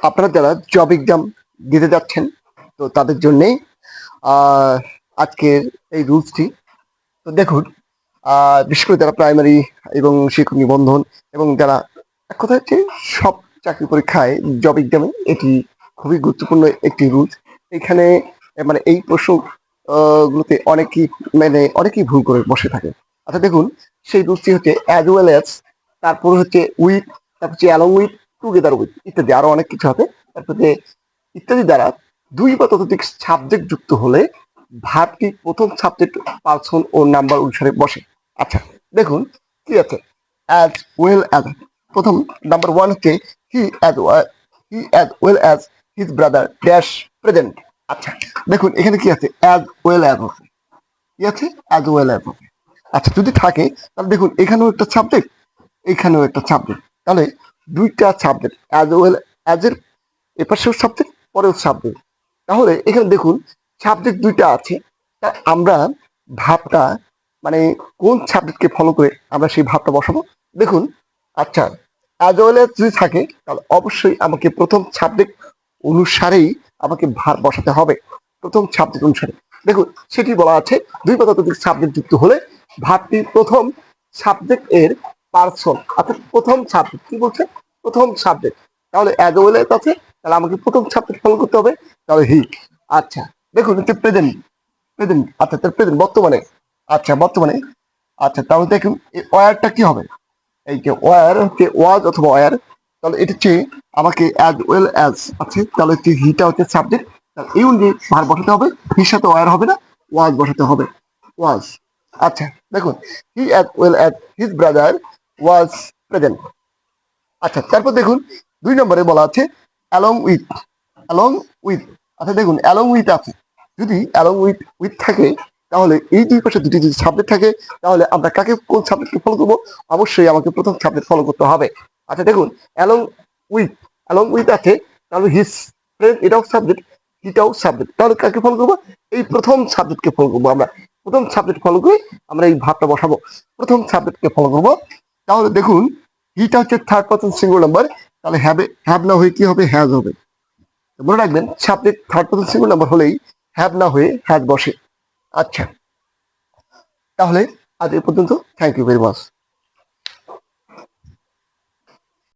আপনারা যারা job exam দিতে যাচ্ছেন, তো তাদের জন্যেই আজকের এই রুলসটি। তো দেখুন, বিশেষ করে যারা প্রাইমারি এবং শিক্ষক নিবন্ধন এবং যারা এক কথা হচ্ছে সব চাকরি পরীক্ষায় জব এক্সামে এটি খুবই গুরুত্বপূর্ণ একটি রুলস। এখানে মানে এই প্রশ্ন গুলোতে অনেকেই ভুল করে বসে থাকে। আচ্ছা দেখুন, সেই রুলসটি হচ্ছে অ্যাজ ওয়েল অ্যাজ, তারপর হচ্ছে উইথ, তারপর হচ্ছে অ্যালং উইথ, টুগেদার উইথ ইত্যাদি আরো অনেক কিছু আছে। তারপর যে ইত্যাদি দ্বারা দুই বা ততোধিক সাবজেক্ট যুক্ত হলে ভার্বটি প্রথম সাবজেক্ট, পার্সন ও নাম্বার অনুসারে বসে। আচ্ছা দেখুন কি আছে, অ্যাজ ওয়েল অ্যাজ। প্রথম নাম্বার ওয়ান হচ্ছে হি as well as his brother dash present. আচ্ছা দেখুন এখানে কি আছে, অ্যাজ ওয়েল অ্যাজ আছে, কি আছে, অ্যাজ ওয়েল অ্যাজ আছে। আচ্ছা যদি থাকে তাহলে দেখুন এখানেও একটা সাবজেক্ট, এখানেও একটা সাবজেক্ট, তাহলে দুইটা সাবজেক্ট, অ্যাজ ওয়েল অ্যাজ এর এপাশেও সাবজেক্ট, পরেও সাবজেক্ট। তাহলে এখানে দেখুন সাবজেক্ট দুইটা আছে, তা আমরা ভাবটা মানে কোন সাবজেক্টকে ফলো করে আমরা সেই ভাবটা বসাবো। দেখুন, আচ্ছা অ্যাজ ওয়েল এজ যদি থাকে তাহলে অবশ্যই আমাকে প্রথম সাবজেক্ট অনুসারেই আমাকে ভাব বসাতে হবে, প্রথম সাবজেক্ট অনুসারে। দেখুন সেটি বলা আছে দুই বা ততোধিক সাবজেক্ট যুক্ত হলে ভাবটি প্রথম সাবজেক্ট এর পার্সন, অর্থাৎ প্রথম সাবজেক্ট কি বলছে, প্রথম সাবজেক্ট। তাহলে অ্যাজ ওয়েল এজ আছে, তাহলে আমাকে প্রথম সাবজেক্ট ফলো করতে হবে, তাহলে হি। আচ্ছা দেখুন হচ্ছে প্রেজেন্ট, প্রেজেন্ট আচ্ছা তার প্রেজেন্ট বর্তমানে। আচ্ছা বর্তমানে, আচ্ছা তাহলে দেখুন এই ওয়ারটা কি হবে, এই যে ওয়ার হচ্ছে ওয়াজ অথবা ওয়ার, তাহলে এটা হচ্ছে আমাকে অ্যাজ ওয়েল অ্যাজ আছে, তাহলে হচ্ছে হিটা হচ্ছে সাবজেক্ট, তাহলে এই অনুযায়ী ভার বসাতে হবে, হির সাথে ওয়ার হবে না, ওয়াজ বসাতে হবে, ওয়াজ। আচ্ছা দেখুন, হি as well as his brother was present. আচ্ছা তারপর দেখুন দুই নম্বরে বলা আছে অ্যালং উইথ, অ্যালং উইথ। আচ্ছা দেখুন অ্যালং উইথ আছে, যদি অ্যালং উইথ থাকে তাহলে এই দুই পাশে দুটি যদি সাবজেক্ট থাকে তাহলে আমরা কাকে কোন সাবজেক্টকে ফলো করবো, অবশ্যই আমাকে প্রথম সাবজেক্ট ফলো করতে হবে। আচ্ছা দেখুন অ্যালং উইথ, অ্যালং উইথ আছে, তাহলে হিস ফ্রেন্ড এটাও সাবজেক্ট, হিটাও সাবজেক্ট, তাহলে কাকে ফলো করবো, এই প্রথম সাবজেক্টকে ফলো করবো আমরা, প্রথম সাবজেক্ট ফলো করে আমরা এই ভাবটা বসাবো, প্রথম সাবজেক্টকে ফলো করবো। তাহলে দেখুন হিটা হচ্ছে থার্ড পারসন সিঙ্গুলার নাম্বার, তাহলে হ্যাভ না হয়ে কি হবে, হ্যাজ হবে। মনে রাখবেন subject third person singular number হলেই হ্যাভ না হয়ে হ্যাজ বসে। আচ্ছা তাহলে আজ এ পর্যন্ত, থ্যাংক ইউ ভেরি মাচ।